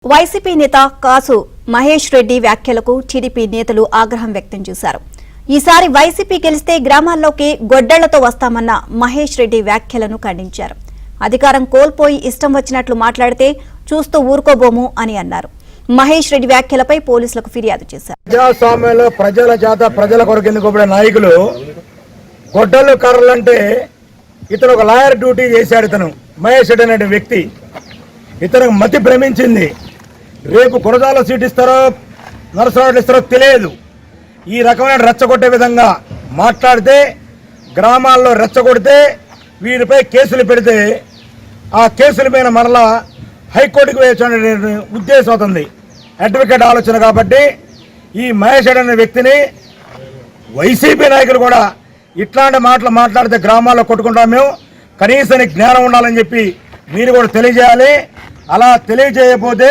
YCP నేత కాసు మహేష్ రెడ్డి వ్యాఖ్యలకు TDP నేతలు ఆగ్రహం వ్యక్తం చేశారు. ఈసారి వైసీపీ గెలిస్తే గ్రామాల్లోకి గొడ్డళ్లతో వస్తామన్న మహేష్ రెడ్డి వ్యాఖ్యలను ఖండించారు. అధికారం కోల్పోయి ఇష్టం వచ్చినట్లు మాట్లాడితే చూస్తూ ఊరుకోబోము అని అన్నారు. మహేష్ రెడ్డి వ్యాఖ్యలపై పోలీసులకు ఫిర్యాదు చేశారు. ప్రజాస్వామ్యంలో ప్రజల చేత ప్రజల కొరకు ఎన్నుకోబడే నాయకులు గొడ్డళ్ళు కర్రలంటే ఇతను ఒక లాయర్ డ్యూటీ చేశాడు. ఇతను మహేష్ రెడ్డి అనే వ్యక్తి, ఇతనికి మతి భ్రమించింది. రేపు కొరదాలో సీట్ ఇస్తారో నరసరావులు ఇస్తారో తెలియదు. ఈ రకమైన రెచ్చగొట్టే విధంగా మాట్లాడితే, గ్రామాల్లో రెచ్చగొడితే, వీరిపై కేసులు పెడితే ఆ కేసుల మీద మరలా హైకోర్టుకు వేసే ఉద్దేశం అవుతుంది, అడ్వకేట్ ఆలోచన. కాబట్టి ఈ మహేష్ రెడ్డి అనే వ్యక్తిని వైసీపీ నాయకులు కూడా ఇట్లాంటి మాటలు మాట్లాడితే గ్రామాల్లో కొట్టుకుంటాం మేము, కనీసం జ్ఞానం ఉండాలని చెప్పి మీరు కూడా తెలియజేయాలి. అలా తెలియజేయకపోతే